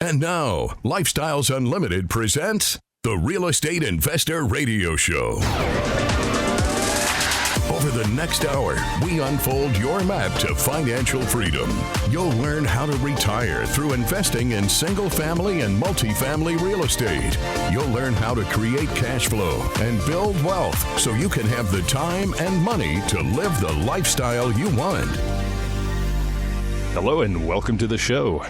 And now, Lifestyles Unlimited presents the Real Estate Investor Radio Show. Over the next hour, we unfold your map to financial freedom. You'll learn how to retire through investing in single-family and multifamily real estate. You'll learn how to create cash flow and build wealth so you can have the time and money to live the lifestyle you want. Hello and welcome to the show.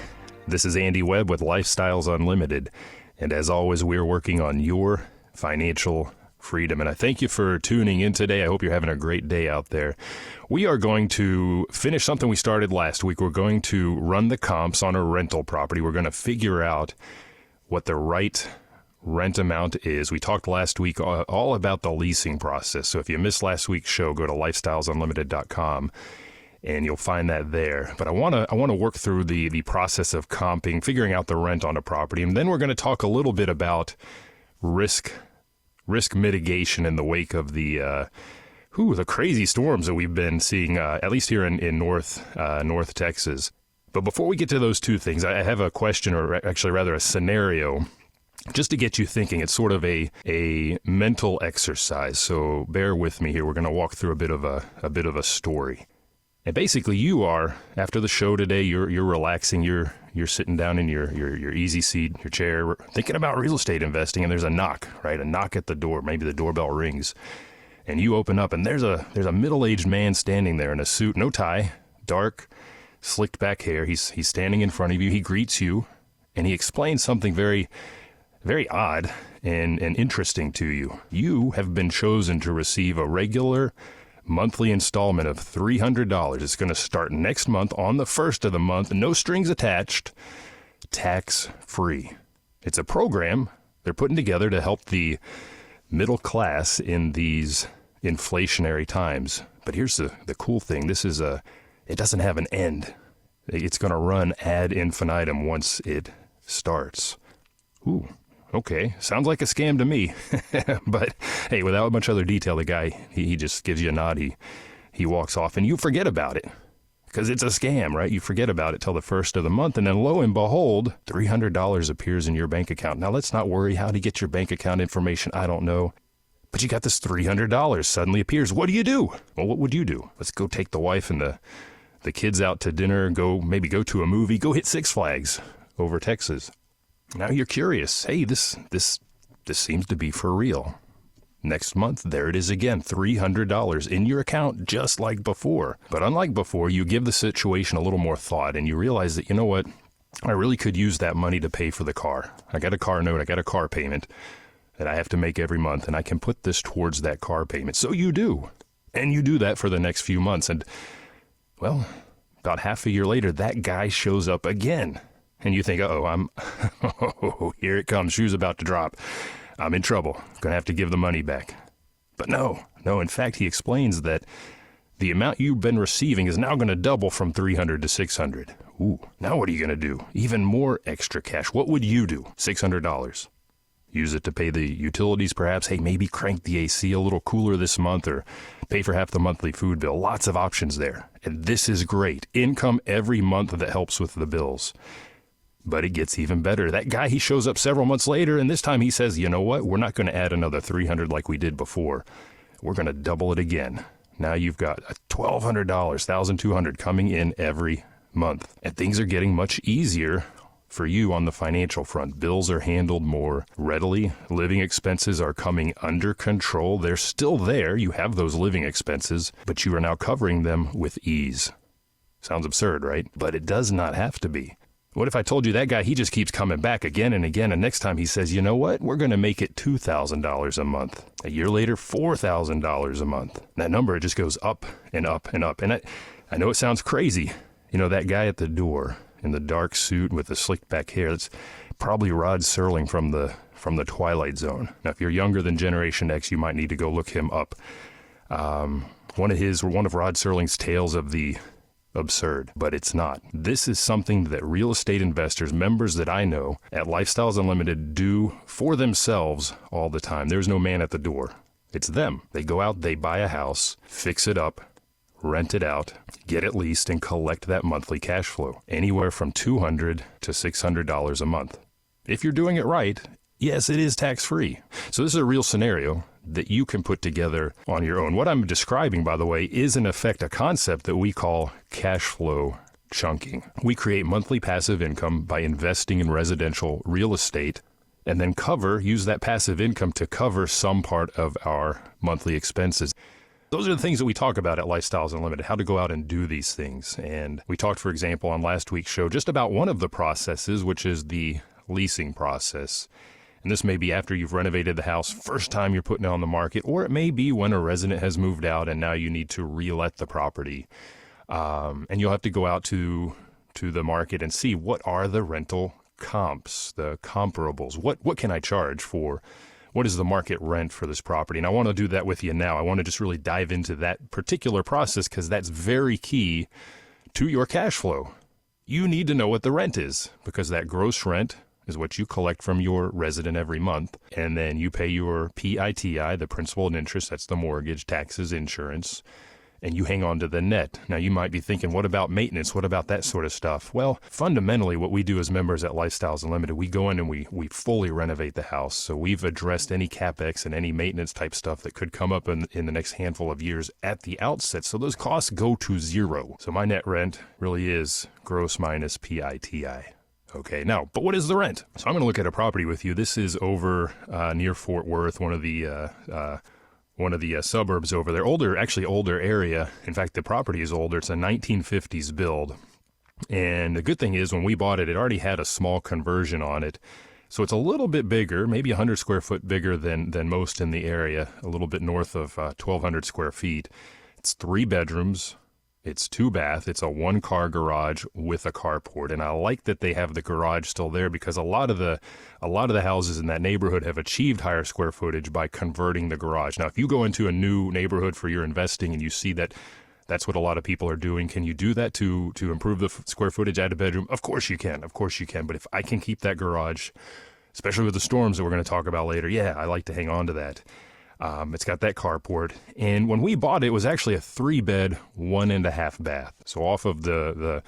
This is Andy Webb with Lifestyles Unlimited. And as always, we're working on your financial freedom. And I thank you for tuning in today. I hope you're having a great day out there. We are going to finish something we started last week. We're going to run the comps on a rental property. We're going to figure out what the right rent amount is. We talked last week all about the leasing process. So if you missed last week's show, go to lifestylesunlimited.com and you'll find that there. But I want to work through the process of comping, figuring out the rent on a property. And then we're going to talk a little bit about risk mitigation in the wake of the crazy storms that we've been seeing, at least here in North Texas. But before we get to those two things, I have a question, or actually rather a scenario, just to get you thinking. It's sort of a mental exercise. So bear with me here. We're going to walk through a bit of a story. And basically, you are, after the show today, you're relaxing, you're sitting down in your easy seat, your chair, thinking about real estate investing, and there's a knock, right? A knock at the door. Maybe the doorbell rings, and you open up, and there's a middle-aged man standing there in a suit, no tie, dark, slicked back hair. He's standing in front of you. He greets you, and he explains something very, very odd and interesting to you. You have been chosen to receive a regular monthly installment of $300. It's going to start next month on the first of the month. No strings attached, tax-free. It's a program they're putting together to help the middle class in these inflationary times. But here's the cool thing. It doesn't have an end. It's going to run ad infinitum once it starts. Ooh. Okay, sounds like a scam to me. But hey, without much other detail, the guy, he just gives you a nod. He walks off, and you forget about it because it's a scam, right? You forget about it till the first of the month, and then lo and behold, $300 appears in your bank account. Now, let's not worry how to get your bank account information. I don't know. But you got this $300 suddenly appears. What do you do? Well, what would you do? Let's go take the wife and the kids out to dinner, maybe go to a movie, go hit Six Flags over Texas. Now you're curious. Hey, this seems to be for real. Next month, there it is again, $300 in your account, just like before. But unlike before, you give the situation a little more thought, and you realize that, you know what, I really could use that money to pay for the car. I got a car note, I got a car payment that I have to make every month, and I can put this towards that car payment. So you do. And you do that for the next few months. And, well, about half a year later, that guy shows up again. And you think, here it comes. Shoe's about to drop. I'm in trouble. Going to have to give the money back. But no. In fact, he explains that the amount you've been receiving is now going to double from $300 to $600. Ooh, now what are you going to do? Even more extra cash. What would you do? $600. Use it to pay the utilities, perhaps. Hey, maybe crank the AC a little cooler this month, or pay for half the monthly food bill. Lots of options there. And this is great. Income every month that helps with the bills. But it gets even better. That guy, he shows up several months later, and this time he says, you know what? We're not going to add another $300 like we did before. We're going to double it again. Now you've got $1,200, $1,200 coming in every month. And things are getting much easier for you on the financial front. Bills are handled more readily. Living expenses are coming under control. They're still there. You have those living expenses, but you are now covering them with ease. Sounds absurd, right? But it does not have to be. What if I told you that guy, he just keeps coming back again and again, and next time he says, you know what, we're going to make it $2,000 a month. A year later, $4,000 a month. That number, it just goes up and up and up. And I know it sounds crazy. You know, that guy at the door in the dark suit with the slicked back hair, that's probably Rod Serling from the Twilight Zone. Now, if you're younger than Generation X, you might need to go look him up. One of Rod Serling's tales of the absurd, but it's not. This is something that real estate investors, members that I know at Lifestyles Unlimited, do for themselves all the time. There's no man at the door. It's them. They go out, they buy a house, fix it up, rent it out, get it leased, and collect that monthly cash flow, anywhere from $200 to $600 a month. If you're doing it right, yes, it is tax-free. So this is a real scenario that you can put together on your own. What I'm describing, by the way, is in effect a concept that we call cash flow chunking. We create monthly passive income by investing in residential real estate and then use that passive income to cover some part of our monthly expenses. Those are the things that we talk about at Lifestyles Unlimited, how to go out and do these things. And we talked, for example, on last week's show just about one of the processes, which is the leasing process. And this may be after you've renovated the house, first time you're putting it on the market, or it may be when a resident has moved out and now you need to re-let the property. And you'll have to go out to the market and see what are the rental comps, the comparables. What can I charge for? What is the market rent for this property? And I want to do that with you now. I want to just really dive into that particular process because that's very key to your cash flow. You need to know what the rent is because that gross rent is what you collect from your resident every month. And then you pay your PITI, the principal and interest, that's the mortgage, taxes, insurance, and you hang on to the net. Now, you might be thinking, what about maintenance? What about that sort of stuff? Well, fundamentally, what we do as members at Lifestyles Unlimited, we go in and we fully renovate the house. So we've addressed any CapEx and any maintenance type stuff that could come up in the next handful of years at the outset. So those costs go to zero. So my net rent really is gross minus PITI. Okay, now, but what is the rent? So I'm going to look at a property with you. This is over near Fort Worth, one of the suburbs over there. Older area. In fact, the property is older. It's a 1950s build. And the good thing is when we bought it, it already had a small conversion on it. So it's a little bit bigger, maybe 100 square foot bigger than most in the area, a little bit north of 1,200 square feet. It's 3 bedrooms. It's 2 bath. It's a 1-car garage with a carport. And I like that they have the garage still there because a lot of the houses in that neighborhood have achieved higher square footage by converting the garage. Now, if you go into a new neighborhood for your investing and you see that that's what a lot of people are doing, can you do that to improve the square footage at a bedroom? Of course you can. Of course you can. But if I can keep that garage, especially with the storms that we're going to talk about later, yeah, I like to hang on to that. It's got that carport. And when we bought it, it was actually a 3-bed, 1.5 bath. So off of the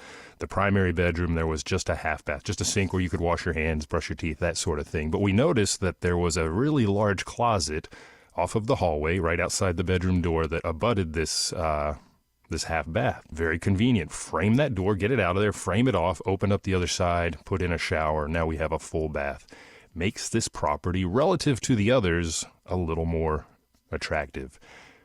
primary bedroom, there was just a half bath, just a sink where you could wash your hands, brush your teeth, that sort of thing. But we noticed that there was a really large closet off of the hallway right outside the bedroom door that abutted this half bath. Very convenient. Frame that door, get it out of there, frame it off, open up the other side, put in a shower. Now we have a full bath. Makes this property, relative to the others, a little more attractive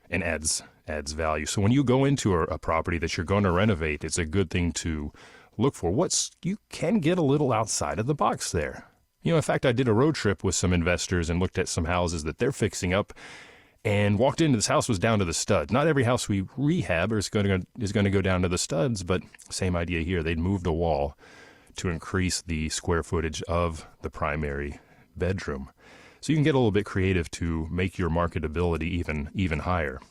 and adds value. So when you go into a property that you're going to renovate, it's a good thing to look for. You can get a little outside of the box there. In fact, I did a road trip with some investors and looked at some houses that they're fixing up and walked into this house was down to the studs. Not every house we rehab is going to go down to the studs, but same idea here. They'd moved a wall to increase the square footage of the primary bedroom. So you can get a little bit creative to make your marketability even higher.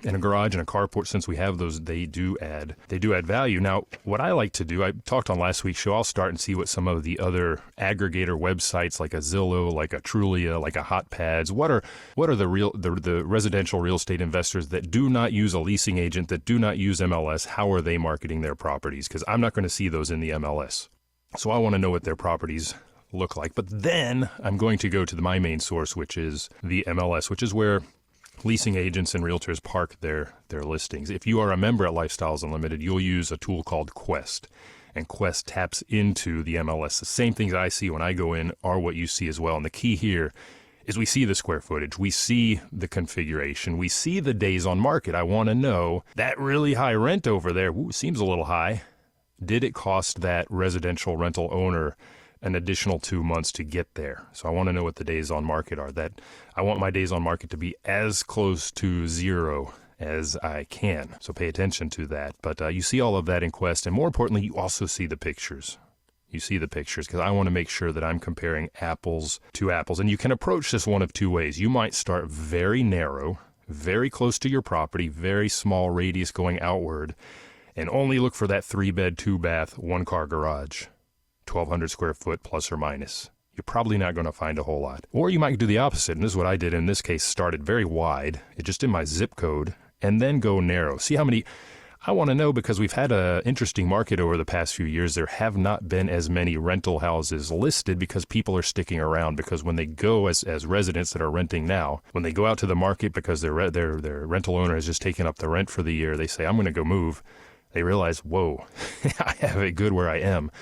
And a garage and a carport, since we have those, they do add value. Now, what I like to do, I talked on last week's show, I'll start and see what some of the other aggregator websites like a Zillow, like a Trulia, like a HotPads, what are the residential real estate investors that do not use a leasing agent, that do not use MLS, how are they marketing their properties? Because I'm not going to see those in the MLS. So I want to know what their properties look like. But then I'm going to go to my main source, which is the MLS, which is where leasing agents and realtors park their listings. If you are a member at Lifestyles Unlimited, you'll use a tool called Quest. And Quest taps into the MLS. The same things I see when I go in are what you see as well. And the key here is we see the square footage, we see the configuration, we see the days on market. I want to know that really high rent over there, seems a little high. Did it cost that residential rental owner an additional 2 months to get there? So I want to know what the days on market are. That I want my days on market to be as close to zero as I can. So pay attention to that. But you see all of that in Quest. And more importantly, you also see the pictures. You see the pictures because I want to make sure that I'm comparing apples to apples. And you can approach this one of two ways. You might start very narrow, very close to your property, very small radius going outward, and only look for that 3-bed, 2-bath, 1-car garage, 1,200 square foot plus or minus. You're probably not going to find a whole lot. Or you might do the opposite, and this is what I did in this case, started very wide, just in my zip code, and then go narrow. See how many I want to know because we've had an interesting market over the past few years. There have not been as many rental houses listed because people are sticking around, because when they go as residents that are renting now, when they go out to the market because their rental owner has just taken up the rent for the year, they say, I'm going to go move. They realize, whoa, I have it good where I am.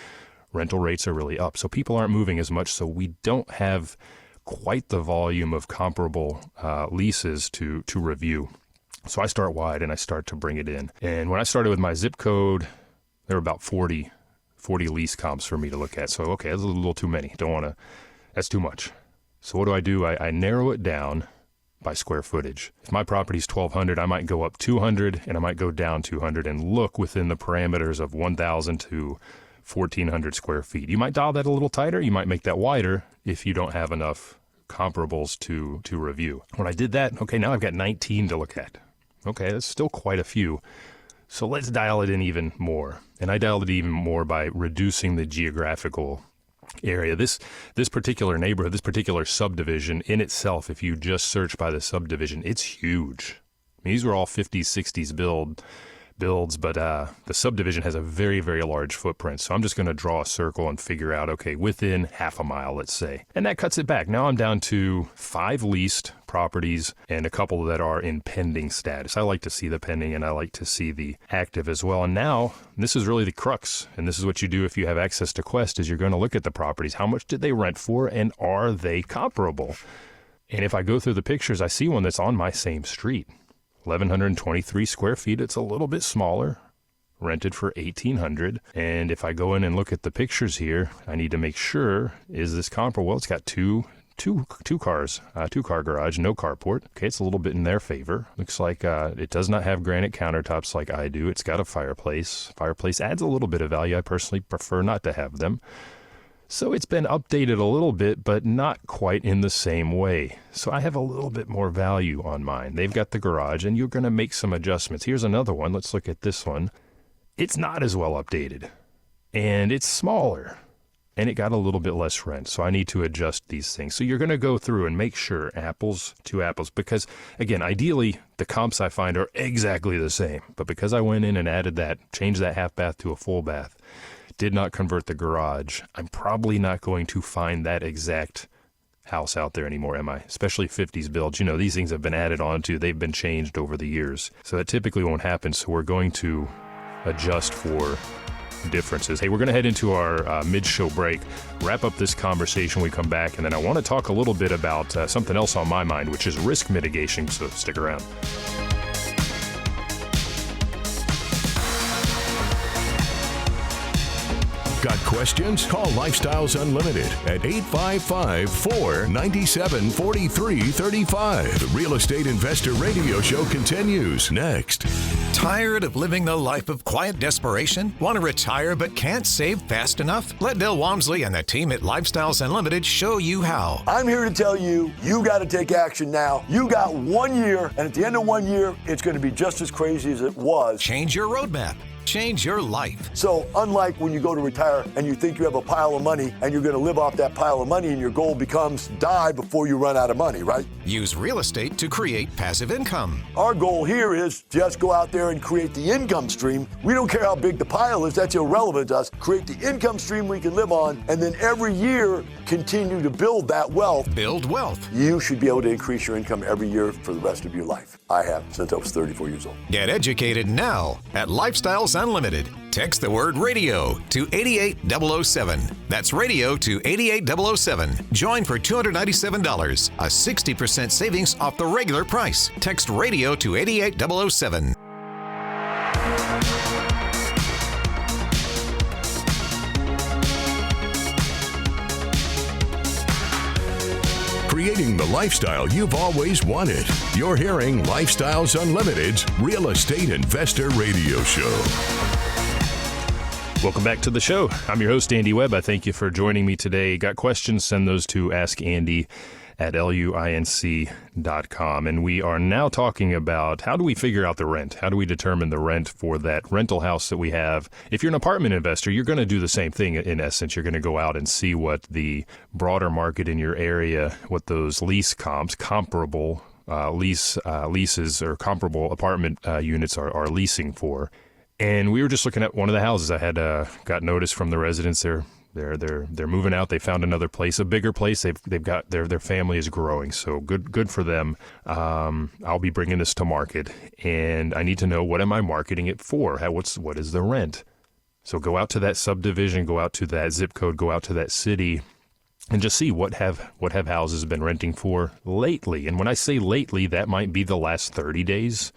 Rental rates are really up. So people aren't moving as much. So we don't have quite the volume of comparable leases to review. So I start wide and I start to bring it in. And when I started with my zip code, there were about 40 lease comps for me to look at. So, okay, that's a little too many. That's too much. So what do? I narrow it down by square footage. If my property's 1,200, I might go up 200 and I might go down 200 and look within the parameters of 1,000 to 1,400 square feet. You might dial that a little tighter. You might make that wider if you don't have enough comparables to review. When I did that, okay, now I've got 19 to look at. Okay, that's still quite a few. So let's dial it in even more. And I dialed it even more by reducing the geographical area. This particular neighborhood, this particular subdivision in itself, if you just search by the subdivision, it's huge. I mean, these were all 50s, 60s builds, but the subdivision has a very, very large footprint. So I'm just going to draw a circle and figure out, okay, within half a mile, let's say. And that cuts it back. Now I'm down to 5 leased properties and a couple that are in pending status. I like to see the pending and I like to see the active as well. And now this is really the crux. And this is what you do if you have access to Quest, is you're going to look at the properties. How much did they rent for and are they comparable? And if I go through the pictures, I see one that's on my same street. 1,123 square feet. It's a little bit smaller, rented for $1,800. And if I go in and look at the pictures here, I need to make sure, is this comparable? Well, it's got two cars, two-car garage, no carport. Okay, it's a little bit in their favor. Looks like it does not have granite countertops like I do. It's got a fireplace. Fireplace adds a little bit of value. I personally prefer not to have them. So it's been updated a little bit, but not quite in the same way. So I have a little bit more value on mine. They've got the garage, and you're going to make some adjustments. Here's another one. Let's look at this one. It's not as well updated, and it's smaller, and it got a little bit less rent. So I need to adjust these things. So you're going to go through and make sure apples to apples, because, again, ideally, the comps I find are exactly the same. But because I went in and added that, changed that half bath to a full bath, did not convert the garage, I'm probably not going to find that exact house out there anymore, am I? Especially 50s builds. You know, these things have been added on to, they've been changed over the years. So that typically won't happen. So we're going to adjust for differences. Hey, we're going to head into our mid-show break, wrap up this conversation when we come back, and then I want to talk a little bit about something else on my mind, which is risk mitigation. So stick around. Got questions? Call Lifestyles Unlimited at 855-497-4335. The Real Estate Investor Radio Show continues next. Tired of living the life of quiet desperation? Want to retire but can't save fast enough? Let Bill Walmsley and the team at Lifestyles Unlimited show you how. I'm here to tell you, you got to take action now. You got 1 year, and at the end of 1 year, it's going to be just as crazy as it was. Change your roadmap. Change your life. So unlike when you go to retire and you think you have a pile of money and you're going to live off that pile of money and your goal becomes die before you run out of money, right? Use real estate to create passive income. Our goal here is just go out there and create the income stream. We don't care how big the pile is. That's irrelevant to us. Create the income stream we can live on, and then every year continue to build that wealth. Build wealth. You should be able to increase your income every year for the rest of your life. I have since I was 34 years old. Get educated now at Lifestyles Unlimited. Text the word radio to 88007. That's radio to 88007. Join for $297, a 60% savings off the regular price. Text radio to 88007. Creating the lifestyle you've always wanted. You're hearing Lifestyles Unlimited's Real Estate Investor Radio Show. Welcome back to the show. I'm your host, Andy Webb. I thank you for joining me today. Got questions? Send those to askandy@luinc.com. And we are now talking about how do we figure out the rent? How do we determine the rent for that rental house that we have? If you're an apartment investor, you're going to do the same thing in essence. You're going to go out and see what the broader market in your area, what those lease comps, comparable leases or comparable apartment units are leasing for. And we were just looking at one of the houses. I had got notice from the residents. They're moving out. They found another place, a bigger place. They've got their family is growing, so good for them. I'll be bringing this to market, and I need to know, what am I marketing it for? What is the rent? So go out to that subdivision, go out to that zip code, go out to that city, and just see what have houses been renting for lately. And when I say lately, that might be the last 30 days,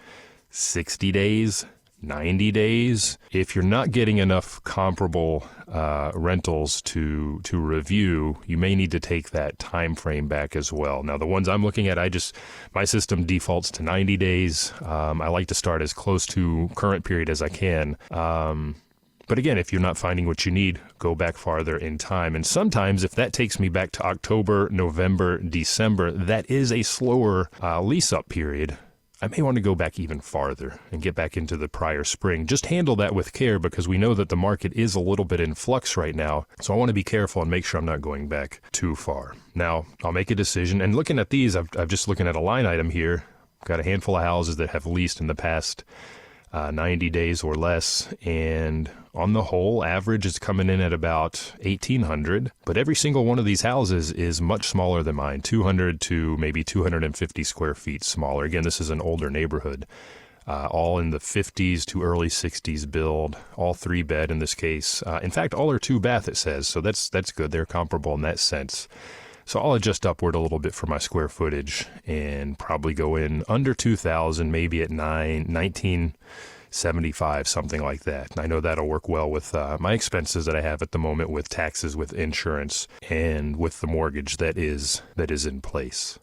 60 days. 90 days. If you're not getting enough comparable rentals to review, you may need to take that time frame back as well. Now, the ones I'm looking at, my system defaults to 90 days. I like to start as close to current period as I can. But again, if you're not finding what you need, go back farther in time. And sometimes if that takes me back to October, November, December, that is a slower lease-up period. I may want to go back even farther and get back into the prior spring. Just handle that with care, because we know that the market is a little bit in flux right now. So I want to be careful and make sure I'm not going back too far. Now, I'll make a decision. And looking at these, I'm just looking at a line item here. I've got a handful of houses that have leased in the past 90 days or less. And on the whole, average is coming in at about 1,800. But every single one of these houses is much smaller than mine, 200 to maybe 250 square feet smaller. Again, this is an older neighborhood, all in the 50s to early 60s build, all 3-bed in this case. In fact, all are 2-bath, it says. So that's good. They're comparable in that sense. So I'll adjust upward a little bit for my square footage and probably go in under 2,000, maybe at 1975, something like that. And I know that'll work well with my expenses that I have at the moment, with taxes, with insurance, and with the mortgage that is in place.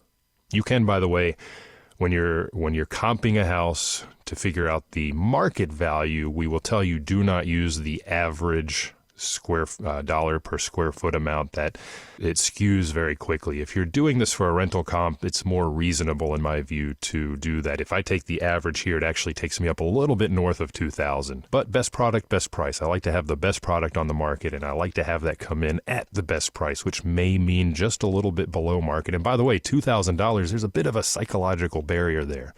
You can, by the way, when you're comping a house to figure out the market value, we will tell you, do not use the average dollar per square foot amount. That it skews very quickly. If you're doing this for a rental comp, it's more reasonable in my view to do that. If I take the average here, it actually takes me up a little bit north of 2,000. But best product, best price. I like to have the best product on the market, and I like to have that come in at the best price, which may mean just a little bit below market. And by the way, $2,000, there's a bit of a psychological barrier there.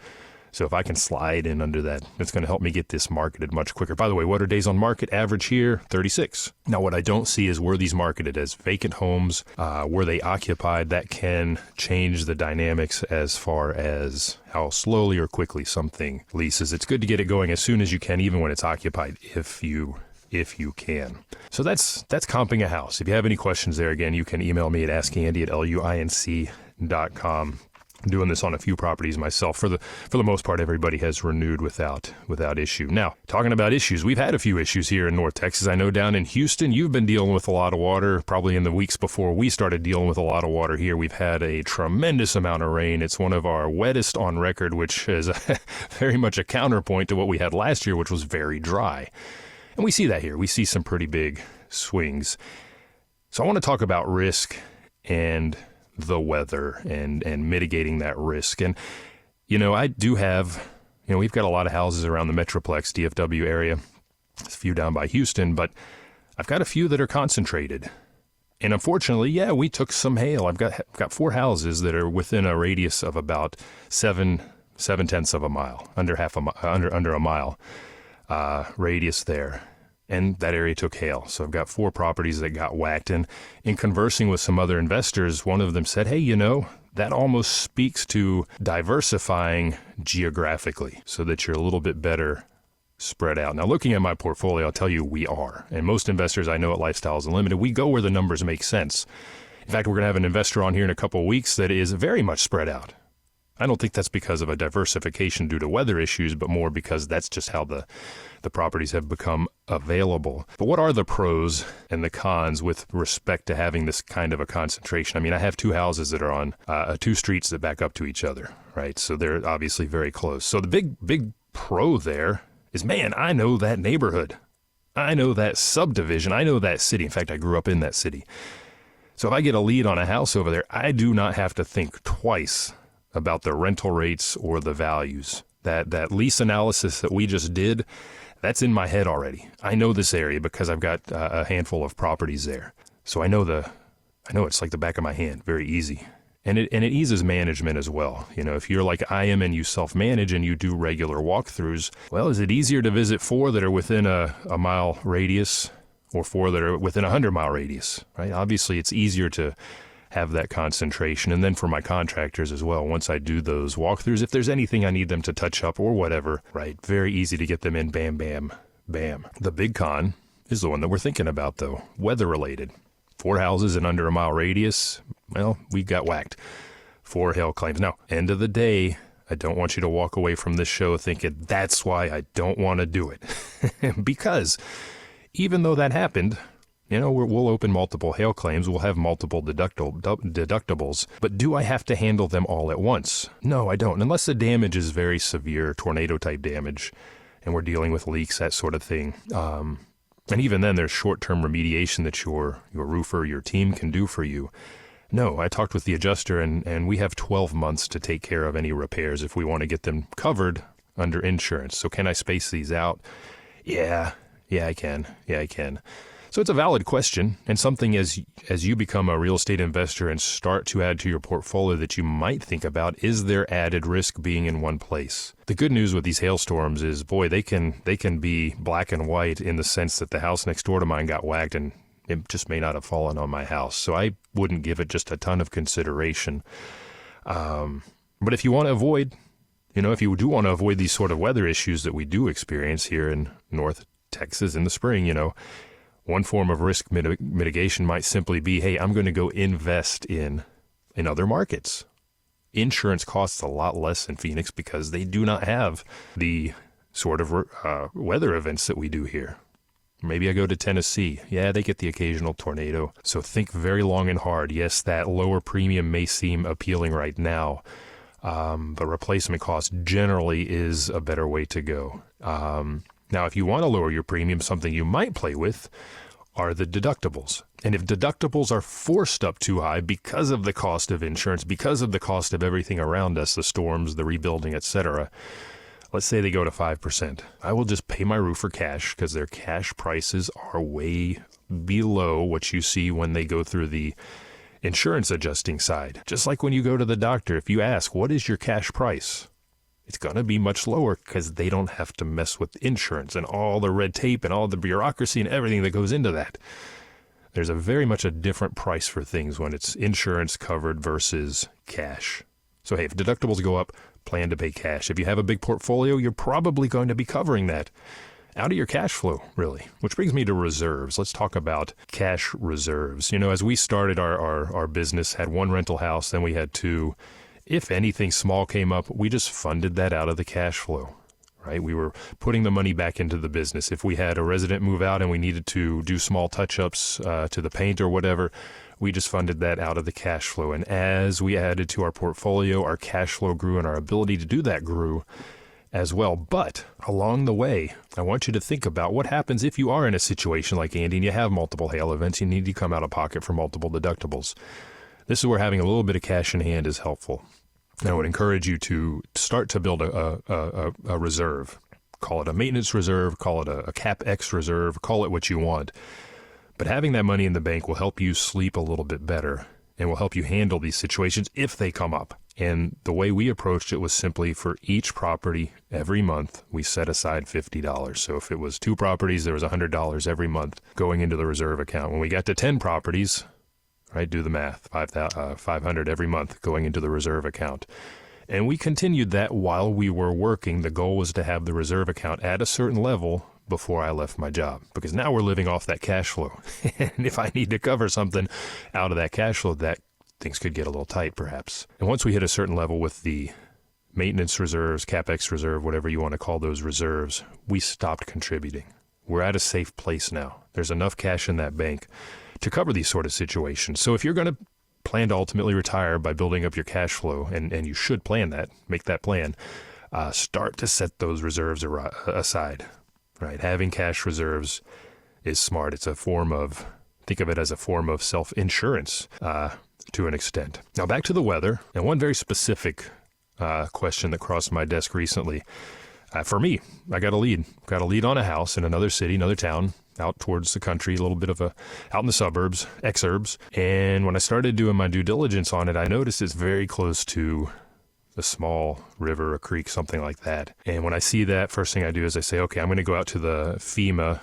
So if I can slide in under that, it's going to help me get this marketed much quicker. By the way, what are days on market? Average here, 36. Now, what I don't see is, were these marketed as vacant homes? Were they occupied? That can change the dynamics as far as how slowly or quickly something leases. It's good to get it going as soon as you can, even when it's occupied, if you can. So that's comping a house. If you have any questions there, again, you can email me at askandy@luinc.com. I'm doing this on a few properties myself. For the most part, everybody has renewed without issue. Now, talking about issues, we've had a few issues here in North Texas. I know down in Houston, you've been dealing with a lot of water. Probably in the weeks before we started dealing with a lot of water here, we've had a tremendous amount of rain. It's one of our wettest on record, which is very much a counterpoint to what we had last year, which was very dry. And we see that here. We see some pretty big swings. So I want to talk about risk and the weather and mitigating that risk. And, I do have, we've got a lot of houses around the Metroplex, DFW area, a few down by Houston, but I've got a few that are concentrated. And unfortunately, we took some hail. I've got 4 houses that are within a radius of about 7/10 of a mile, under a mile radius there. And that area took hail. So I've got 4 properties that got whacked. And in conversing with some other investors, one of them said, hey, that almost speaks to diversifying geographically so that you're a little bit better spread out. Now, looking at my portfolio, I'll tell you we are. And most investors I know at Lifestyles Unlimited, we go where the numbers make sense. In fact, we're going to have an investor on here in a couple of weeks that is very much spread out. I don't think that's because of a diversification due to weather issues, but more because that's just how the properties have become available. But what are the pros and the cons with respect to having this kind of a concentration? I mean, I have 2 houses that are on 2 streets that back up to each other, right? So they're obviously very close. So the big pro there is, man, I know that neighborhood. I know that subdivision. I know that city. In fact, I grew up in that city. So if I get a lead on a house over there, I do not have to think twice about the rental rates or the values. That lease analysis that we just did, that's in my head already. I know this area because I've got a handful of properties there. So I know it's like the back of my hand, very easy. And it eases management as well. You know, if you're like I am and you self-manage and you do regular walkthroughs, well, is it easier to visit 4 that are within a mile radius or 4 that are within a 100-mile radius, right? Obviously, it's easier to have that concentration. And then for my contractors as well, once I do those walkthroughs, if there's anything I need them to touch up or whatever, right, very easy to get them in, bam, bam, bam. The big con is the one that we're thinking about, though, weather-related. 4 houses in under a mile radius, well, we got whacked. 4 hail claims. Now, end of the day, I don't want you to walk away from this show thinking that's why I don't want to do it. Because even though that happened, you know, we'll open multiple hail claims, we'll have multiple deductibles, but do I have to handle them all at once? No, I don't, unless the damage is very severe, tornado-type damage, and we're dealing with leaks, that sort of thing. And even then, there's short-term remediation that your roofer, your team can do for you. No, I talked with the adjuster, and we have 12 months to take care of any repairs if we want to get them covered under insurance. So can I space these out? Yeah, I can. So it's a valid question, and something as you become a real estate investor and start to add to your portfolio that you might think about, is there added risk being in one place? The good news with these hailstorms is, boy, they can be black and white in the sense that the house next door to mine got whacked and it just may not have fallen on my house. So I wouldn't give it just a ton of consideration. But if you want to avoid, if you do want to avoid these sort of weather issues that we do experience here in North Texas in the spring, one form of risk mitigation might simply be, hey, I'm going to go invest in other markets. Insurance costs a lot less in Phoenix because they do not have the sort of weather events that we do here. Maybe I go to Tennessee. Yeah, they get the occasional tornado. So think very long and hard. Yes, that lower premium may seem appealing right now, but replacement cost generally is a better way to go. Now, if you want to lower your premium, something you might play with are the deductibles. And if deductibles are forced up too high because of the cost of insurance, because of the cost of everything around us, the storms, the rebuilding, etc., let's say they go to 5%. I will just pay my roofer cash because their cash prices are way below what you see when they go through the insurance adjusting side. Just like when you go to the doctor, if you ask, what is your cash price? It's going to be much lower because they don't have to mess with insurance and all the red tape and all the bureaucracy and everything that goes into that. There's very much a different price for things when it's insurance covered versus cash. So hey, if deductibles go up, plan to pay cash. If you have a big portfolio, you're probably going to be covering that out of your cash flow, really. Which brings me to reserves. Let's talk about cash reserves. As we started our business, had 1 rental house, then we had 2. If anything small came up, we just funded that out of the cash flow, right? We were putting the money back into the business. If we had a resident move out and we needed to do small touch-ups to the paint or whatever, we just funded that out of the cash flow. And as we added to our portfolio, our cash flow grew and our ability to do that grew as well. But along the way, I want you to think about what happens if you are in a situation like Andy and you have multiple hail events, you need to come out of pocket for multiple deductibles. This is where having a little bit of cash in hand is helpful. And I would encourage you to start to build a reserve. Call it a maintenance reserve, call it a CapEx reserve, call it what you want. But having that money in the bank will help you sleep a little bit better and will help you handle these situations if they come up. And the way we approached it was simply for each property every month, we set aside $50. So if it was 2 properties, there was $100 every month going into the reserve account. When we got to 10 properties, right, do the math, 500 every month going into the reserve account. And we continued that while we were working. The goal was to have the reserve account at a certain level before I left my job, because now we're living off that cash flow. And if I need to cover something out of that cash flow, that things could get a little tight perhaps. And once we hit a certain level with the maintenance reserves, CapEx reserve, whatever you want to call those reserves, we stopped contributing. We're at a safe place now. There's enough cash in that bank to cover these sort of situations. So if you're going to plan to ultimately retire by building up your cash flow, and you should plan that, make that plan, start to set those reserves aside. Right, having cash reserves is smart. It's think of it as a form of self-insurance to an extent. Now back to the weather, and one very specific question that crossed my desk recently. For me, I got a lead on a house in another city, another town, out towards the country, a little bit of out in the suburbs, exurbs. And when I started doing my due diligence on it, I noticed it's very close to a small river, a creek, something like that. And when I see that, first thing I do is I say, okay, I'm going to go out to the FEMA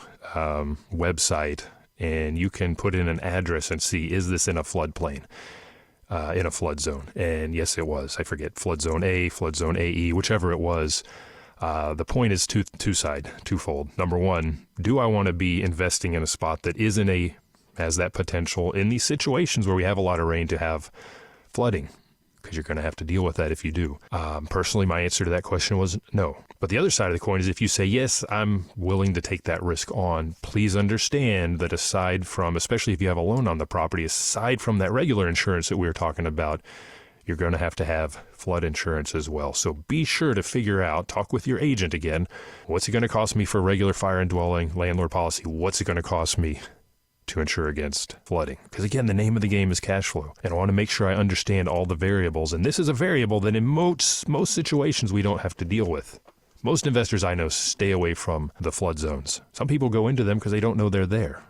website, and you can put in an address and see, is this in a floodplain, in a flood zone? And yes, it was. I forget, flood zone A, flood zone AE, whichever it was. The point is twofold. Number one, do I want to be investing in a spot that has that potential in these situations where we have a lot of rain to have flooding? Because you're going to have to deal with that if you do. Personally, my answer to that question was no. But the other side of the coin is if you say, yes, I'm willing to take that risk on, please understand that aside from, especially if you have a loan on the property, aside from that regular insurance that we were talking about, you're going to have flood insurance as well. So be sure to figure out, talk with your agent again, what's it going to cost me for regular fire and dwelling landlord policy? What's it going to cost me to insure against flooding? Because again, the name of the game is cash flow. And I want to make sure I understand all the variables. And this is a variable that in most situations we don't have to deal with. Most investors I know stay away from the flood zones. Some people go into them because they don't know they're there,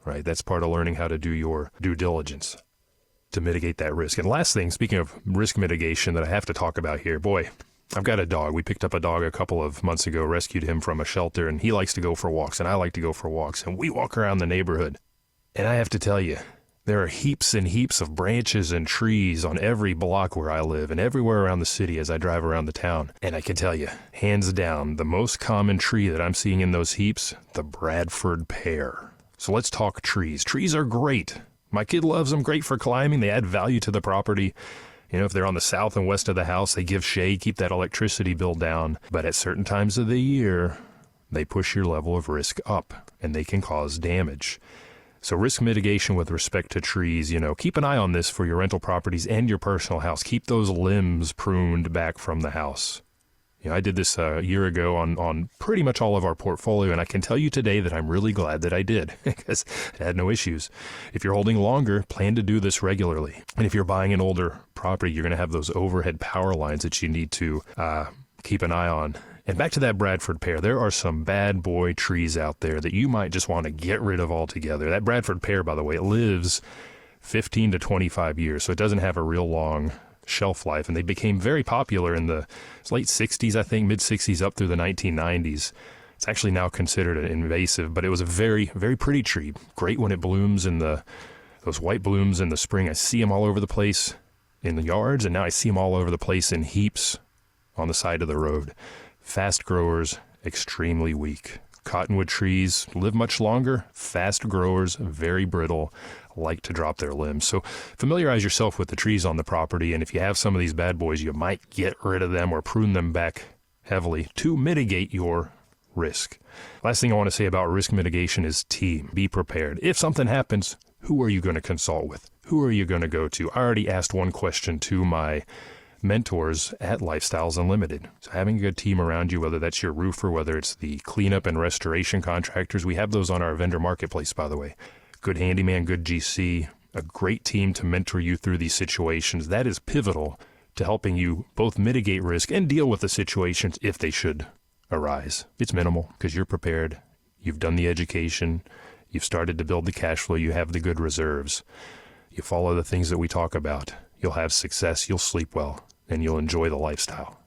right? That's part of learning how to do your due diligence to mitigate that risk. And last thing, speaking of risk mitigation that I have to talk about here, boy, I've got a dog. We picked up a dog a couple of months ago, rescued him from a shelter, and he likes to go for walks, and I like to go for walks, and we walk around the neighborhood. And I have to tell you, there are heaps and heaps of branches and trees on every block where I live and everywhere around the city as I drive around the town. And I can tell you, hands down, the most common tree that I'm seeing in those heaps, the Bradford pear. So let's talk trees. Trees are great. My kid loves them, great for climbing. They add value to the property. You know, if they're on the south and west of the house, they give shade, keep that electricity bill down. But at certain times of the year, they push your level of risk up, and they can cause damage. So risk mitigation with respect to trees, keep an eye on this for your rental properties and your personal house. Keep those limbs pruned back from the house. I did this a year ago on pretty much all of our portfolio, and I can tell you today that I'm really glad that I did because it had no issues. If you're holding longer, plan to do this regularly. And if you're buying an older property, you're going to have those overhead power lines that you need to keep an eye on. And back to that Bradford pear, there are some bad boy trees out there that you might just want to get rid of altogether. That Bradford pear, by the way, it lives 15 to 25 years, so it doesn't have a real long shelf life, and they became very popular in the late 60s, I think, mid-60s up through the 1990s. It's actually now considered an invasive, but it was a very, very pretty tree. Great when it blooms those white blooms in the spring. I see them all over the place in the yards, and now I see them all over the place in heaps on the side of the road. Fast growers, extremely weak. Cottonwood trees live much longer. Fast growers, very brittle, like to drop their limbs. So familiarize yourself with the trees on the property, and if you have some of these bad boys, you might get rid of them or prune them back heavily to mitigate your risk. Last thing I want to say about risk mitigation is team. Be prepared. If something happens, who are you going to consult with? Who are you going to go to? I already asked one question to my mentors at Lifestyles Unlimited. So having a good team around you, whether that's your roofer, whether it's the cleanup and restoration contractors, we have those on our vendor marketplace, by the way. Good handyman, good GC, a great team to mentor you through these situations. That is pivotal to helping you both mitigate risk and deal with the situations if they should arise. It's minimal because you're prepared. You've done the education. You've started to build the cash flow. You have the good reserves. You follow the things that we talk about. You'll have success. You'll sleep well, and you'll enjoy the lifestyle.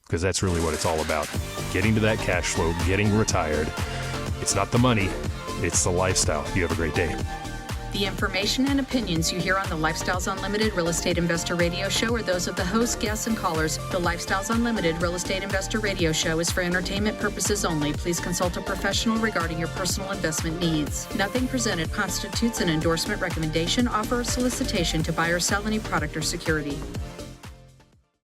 Because that's really what it's all about. Getting to that cash flow, getting retired. It's not the money. It's the lifestyle. You have a great day. The information and opinions you hear on the Lifestyles Unlimited Real Estate Investor Radio Show are those of the hosts, guests, and callers. The Lifestyles Unlimited Real Estate Investor Radio Show is for entertainment purposes only. Please consult a professional regarding your personal investment needs. Nothing presented constitutes an endorsement, recommendation, offer, or solicitation to buy or sell any product or security.